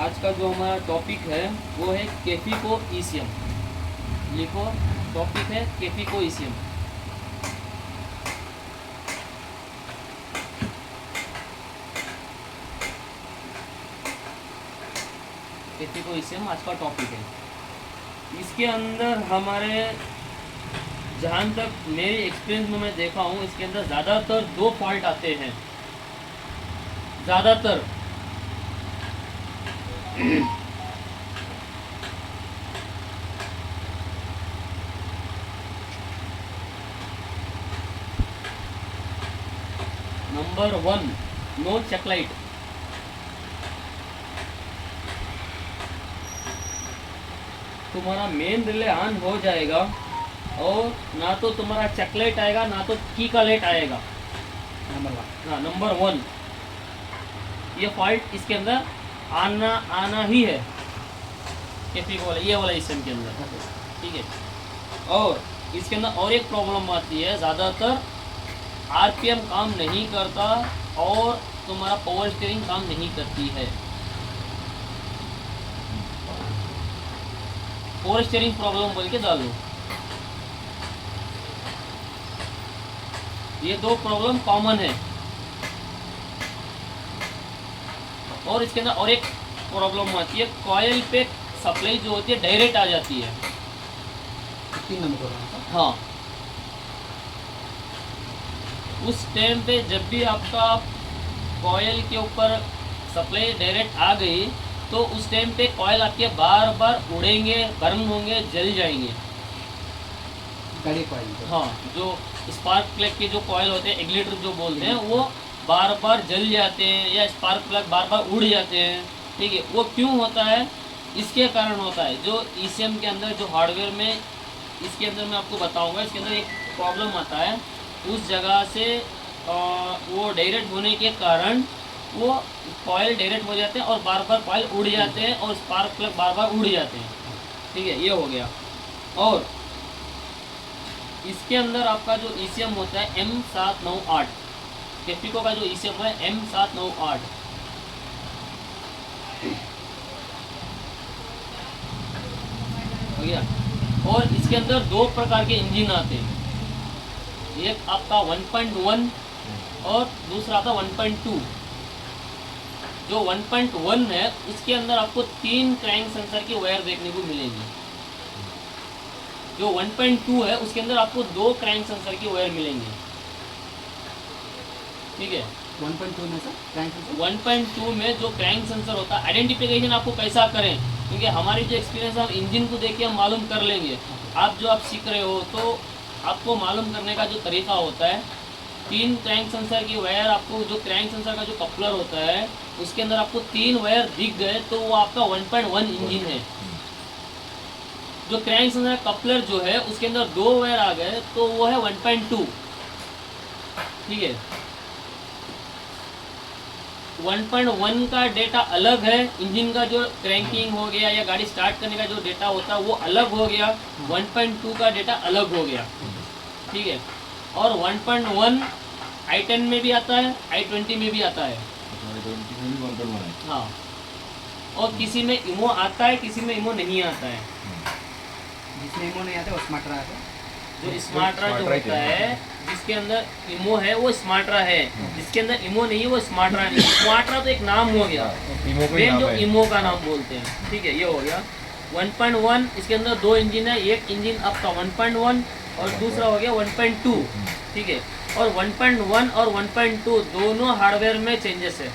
आज का जो हमारा टॉपिक है वो है कैफिको ईसीएम। लिखो, टॉपिक है कैफिको ईसीएम। कैफिको ईसीएम आज का टॉपिक है। इसके अंदर हमारे, जहाँ तक मेरे एक्सपीरियंस में मैं देखा हूँ, इसके अंदर ज़्यादातर दो फॉल्ट आते हैं, ज़्यादातर। Number 1, no check light. तुम्हारा मेन रिले ऑन हो जाएगा और ना तो तुम्हारा चेकलाइट आएगा ना तो की का लाइट आएगा। नंबर 1। हाँ, नंबर 1 ये फॉल्ट इसके अंदर आना ही है, कैफिको वाला, ये वाला ईसीएम के अंदर। ठीक है। और इसके अंदर और एक प्रॉब्लम आती है, ज़्यादातर आरपीएम काम नहीं करता और तुम्हारा पावर स्टीयरिंग काम नहीं करती है। पावर स्टीयरिंग प्रॉब्लम बोल के डालो। ये दो प्रॉब्लम कॉमन है। और इसके अंदर और एक प्रॉब्लम आती है, कॉयल पे सप्लाई जो होती है डायरेक्ट आ जाती है। 3 नंबर। हाँ, उस टाइम पे जब भी आपका कॉयल के ऊपर सप्लाई डायरेक्ट आ गई तो उस टाइम पे कॉयल आपके बार बार उड़ेंगे, गर्म होंगे, जल जाएंगे। गाड़ी कॉइल। हाँ, जो स्पार्क प्लग के जो कॉयल होते हैं, इग्निटर जो बोलते हैं, वो बार बार जल जाते हैं या स्पार्क प्लग बार बार उड़ जाते हैं। ठीक है, वो क्यों होता है? इसके कारण होता है, जो ईसीएम के अंदर जो हार्डवेयर में, इसके अंदर मैं आपको बताऊंगा, इसके अंदर एक प्रॉब्लम आता है। उस जगह से वो डायरेक्ट होने के कारण वो कॉयल डायरेक्ट हो जाते हैं और बार बार कॉयल उड़ जाते हैं और स्पार्क प्लग बार बार उड़ जाते हैं। ठीक है, ये हो गया। और इसके अंदर आपका जो ईसीएम होता है M798, कैफिको का जो ईसीएम है M798। हो गया। और इसके अंदर दो प्रकार के इंजन आते हैं, एक आपका 1.1 और दूसरा आपका 1.2। जो 1.1 है उसके अंदर आपको 3 क्रैंक सेंसर की वायर देखने को मिलेगी। जो 1.2 है उसके अंदर आपको 2 क्रैंक सेंसर की वायर मिलेंगे। ठीक है। 1.2 में सर क्रैंक सेंसर। 1.2 में जो क्रैंक सेंसर होता है, आइडेंटिफिकेशन आपको कैसा करें, क्योंकि हमारी जो एक्सपीरियंस है, हम इंजन को देख के हम मालूम कर लेंगे। आप जो आप सीख रहे हो तो आपको मालूम करने का जो तरीका होता है, 3 क्रैंक सेंसर की वायर, आपको जो क्रैंक सेंसर का जो कपलर होता है उसके अंदर आपको 3 वायर दिख गए तो वो आपका 1.1 इंजन है। जो क्रैंक सेंसर कपलर जो है उसके अंदर 2 वायर आ गए तो वो है 1.2। ठीक है, 1.1 का डेटा अलग है, इंजन का जो क्रैंकिंग हो गया या गाड़ी स्टार्ट करने का जो डेटा होता है वो अलग हो गया, 1.2 का डेटा अलग हो गया। ठीक है। और 1.1 i10 में भी आता है, i20 में भी आता है। हाँ, और किसी में इमो आता है, किसी में इमो नहीं आता है। जिसमें इमो नहीं आता वो स्मार्टरा है। जो स्मार्टरा जो होता है, जिसके अंदर इमो है वो स्मार्टरा है, जिसके अंदर इमो नहीं है वो स्मार्टरा नहीं। स्मार्टरा तो एक नाम हो गया, मेन जो इमो का नाम बोलते हैं। ठीक है, ये हो गया 1.1। इसके अंदर 2 इंजन है, एक इंजन आपका 1.1 और दूसरा हो गया 1.2। ठीक है, और 1.1 और 1.2 दोनों हार्डवेयर में चेंजेस है।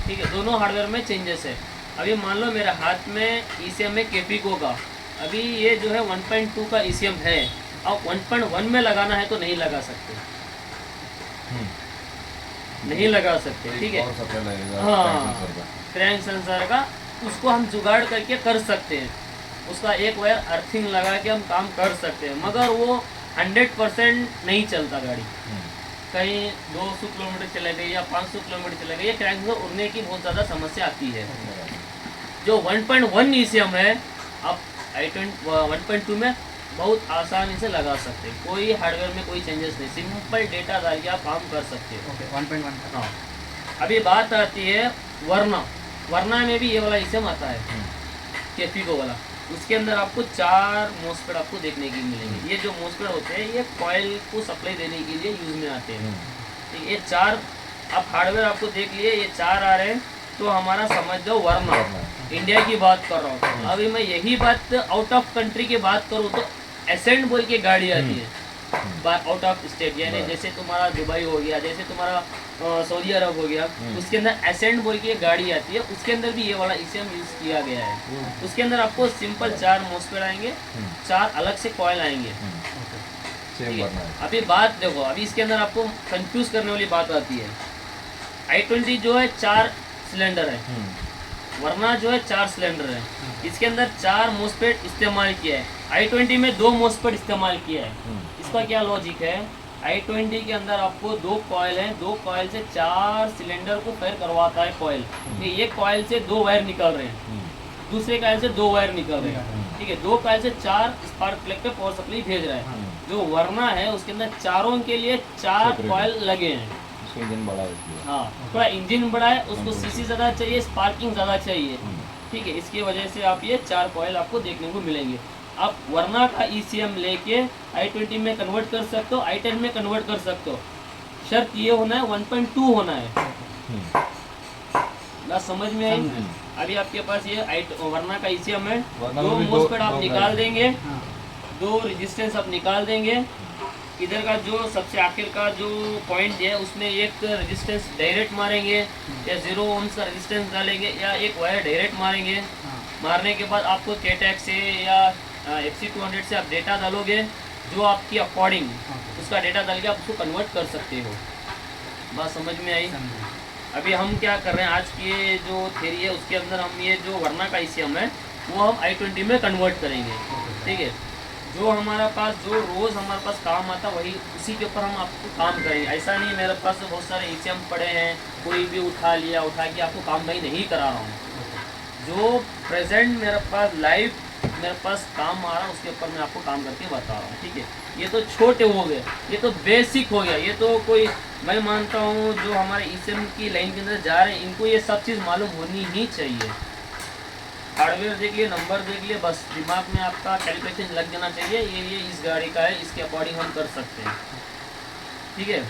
ठीक है, दोनों हार्डवेयर में चेंजेस है। अभी मान लो मेरे हाथ में ईसीएम है कैफिको का, अभी ये जो है 1.2 का ईसीएम है, अब 1.1 में लगाना है तो नहीं लगा सकते, नहीं लगा सकते। ठीक है, हाँ, क्रैंक सेंसर का उसको हम जुगाड़ करके कर सकते हैं, उसका एक वायर अर्थिंग लगा के हम काम कर सकते हैं, मगर वो 100% नहीं चलता गाड़ी। कहीं 200 किलोमीटर चले गए या 500 किलोमीटर चले गए, ये क्रैंक सेंसर उड़ने की बहुत ज़्यादा समस्या आती है। जो 1.1 ईसीएम है आप i20 1.2 में बहुत आसानी से लगा सकते हैं, कोई हार्डवेयर में कोई चेंजेस नहीं, सिंपल डेटा डाल के आप काम कर सकते हो। ओके, 1.1 हाँ, अभी बात आती है वरना वरना में भी ये वाला ईसीएम आता है कैफिको वाला, उसके अंदर आपको 4 मॉसफेट आपको देखने की मिलेंगे। ये जो मॉसफेट होते हैं ये कॉइल को सप्लाई देने के लिए यूज में आते हैं। ठीक है, ये 4 आप हार्डवेयर आपको देख लिए, ये 4 आ रहे हैं, तो हमारा समझ जाओ वरना इंडिया की बात कर रहा हूँ। अभी मैं यही बात आउट ऑफ कंट्री की बात करूँ तो एसेंट बोल के गाड़ी आती है आउट ऑफ स्टेट, यानी जैसे तुम्हारा दुबई हो गया, जैसे तुम्हारा सऊदी अरब हो गया, उसके अंदर एसेंट बोल के गाड़ी आती है, उसके अंदर भी ये वाला ईसीएम यूज किया गया है। उसके अंदर आपको सिंपल 4 मॉसफेट आएंगे, 4 अलग से कॉइल आएंगे। ठीक है, अभी बात देखो, अभी इसके अंदर आपको कंफ्यूज करने वाली बात आती है। i20 जो है 4 सिलेंडर है, वरना जो है 4 सिलेंडर है, इसके अंदर 4 मॉसफेट इस्तेमाल किया है। i20 में 2 मॉसफेट इस्तेमाल किया है। इसका क्या लॉजिक है, i20 के अंदर आपको 2 कॉइल हैं, 2 कॉइल से 4 सिलेंडर को फायर करवाता है कॉइल। ये कॉइल से 2 वायर निकल रहे हैं, दूसरे कॉइल से 2 वायर निकल रहे हैं। ठीक है, 2 कॉइल से 4 स्पार्क प्लग पे पावर सप्लाई भेज रहा है। जो वरना है उसके अंदर चारों के लिए 4 कॉइल लगे हैं। इंजन बड़ा है, हाँ, थोड़ा इंजन बड़ा है, उसको सीसी ज़्यादा चाहिए, स्पार्किंग ज़्यादा चाहिए। ठीक है, इसकी वजह से आप ये 4 कॉइल आपको देखने को मिलेंगे। आप वरना का ईसीएम लेके i20 में कन्वर्ट कर सकते हो, i10 में कन्वर्ट कर सकते हो। शर्त ये होना है 1.2 होना है। बात समझ में आई? अभी आपके पास ये वरना का ईसीएम है, 2 मॉसफेट आप निकाल देंगे, 2 रेजिस्टेंस आप निकाल देंगे। इधर का जो सबसे आखिर का जो पॉइंट है उसमें एक रेजिस्टेंस डायरेक्ट मारेंगे या 0 ओम्स का रेजिस्टेंस डालेंगे या एक वायर डायरेक्ट मारेंगे। मारने के बाद आपको केटेक से या FC200 से आप डेटा डालोगे, जो आपकी अकॉर्डिंग उसका डेटा डाल के आप उसको कन्वर्ट कर सकते हो। बात समझ में आई? अभी हम क्या कर रहे हैं, आज की ये जो थ्योरी है उसके अंदर हम ये जो वरना का ईसीएम है वो हम i20 में कन्वर्ट करेंगे। ठीक है, जो हमारा पास जो रोज़ हमारे पास काम आता वही उसी के ऊपर हम आपको काम करेंगे। ऐसा नहीं मेरे पास तो बहुत सारे ईसीएम पड़े हैं, कोई भी उठा लिया, उठा के आपको काम भाई नहीं करा रहा हूँ। जो प्रेजेंट मेरे पास लाइव मेरे पास काम आ रहा है उसके ऊपर मैं आपको काम करके बता रहा हूँ। ठीक है, ये तो छोटे हो गए, ये तो बेसिक हो गया, ये तो कोई मैं मानता हूँ जो हमारे ईसीएम की लाइन के अंदर जा रहे हैं इनको ये सब चीज़ मालूम होनी ही चाहिए। हार्डवेयर देख लिए, नंबर देख लिए, बस दिमाग में आपका कैलकुलेशन लग जाना चाहिए, ये इस गाड़ी का है, इसके अकॉर्डिंग हम कर सकते हैं। ठीक है,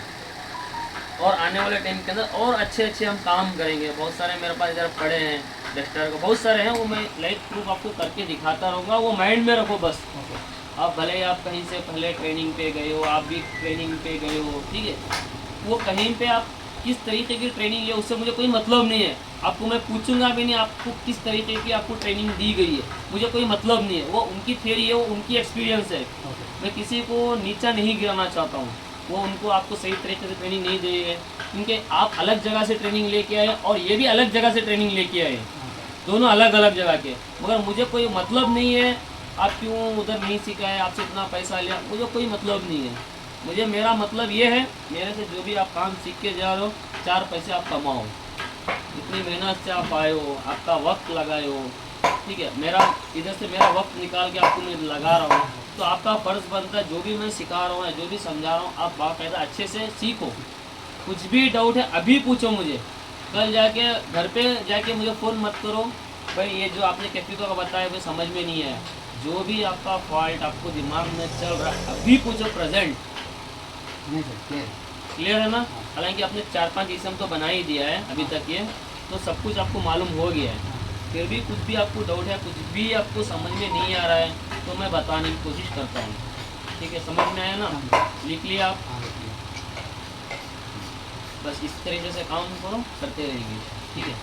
और आने वाले टाइम के अंदर और अच्छे हम काम करेंगे। बहुत सारे मेरे पास इधर पड़े हैं डस्टर का, बहुत सारे हैं, वो मैं लाइव प्रूफ आपको करके दिखाता रहूँगा, वो माइंड में रखो बस। आप भले ही आप कहीं से पहले ट्रेनिंग पे गए हो, आप भी ट्रेनिंग पे गए हो, ठीक है, वो कहीं पे आप किस तरीके की ट्रेनिंग है उससे मुझे कोई मतलब नहीं है। आपको मैं पूछूंगा भी नहीं आपको किस तरीके की आपको ट्रेनिंग दी गई है, मुझे कोई मतलब नहीं है। वो उनकी थ्योरी है, वो उनकी एक्सपीरियंस है। मैं किसी को नीचा नहीं गिराना चाहता हूँ, वो उनको आपको सही तरीके से ट्रेनिंग नहीं दी है, क्योंकि आप अलग जगह से ट्रेनिंग लेके आए और ये भी अलग जगह से ट्रेनिंग लेके आए, दोनों अलग अलग जगह के। मगर मुझे कोई मतलब नहीं है आप क्यों उधर नहीं सिखाए, आपसे इतना पैसा लिया, मुझे कोई मतलब नहीं है। मुझे मेरा मतलब ये है, मेरे से जो भी आप काम सीख के जा रहे हो, 4 पैसे आप कमाओ, इतनी मेहनत से आप आए हो, आपका वक्त लगाए हो, ठीक है, मेरा इधर से मेरा वक्त निकाल के आपको मैं लगा रहा हूँ, तो आपका फ़र्ज़ बनता है जो भी मैं सिखा रहा हूँ, जो भी समझा रहा हूँ, आप बाकायदा अच्छे से सीखो। कुछ भी डाउट है अभी पूछो मुझे, कल जाके घर पे जाके मुझे फ़ोन मत करो भाई ये जो आपने कैफिको का बताया वो समझ में नहीं है। जो भी आपका फॉल्ट आपको दिमाग में चल रहा है अभी पूछो, प्रेजेंट नहीं सर, क्लियर है ना। हालांकि आपने 4-5 ईसम तो बना ही दिया है अभी तक, ये तो सब कुछ आपको मालूम हो गया है। फिर भी कुछ भी आपको डाउट है, कुछ भी आपको समझ में नहीं आ रहा है, तो मैं बताने की कोशिश करता हूँ। ठीक है, समझ में आया ना, लिख लिया आप, बस इस तरीके से काम करो, करते रहेंगे। ठीक है।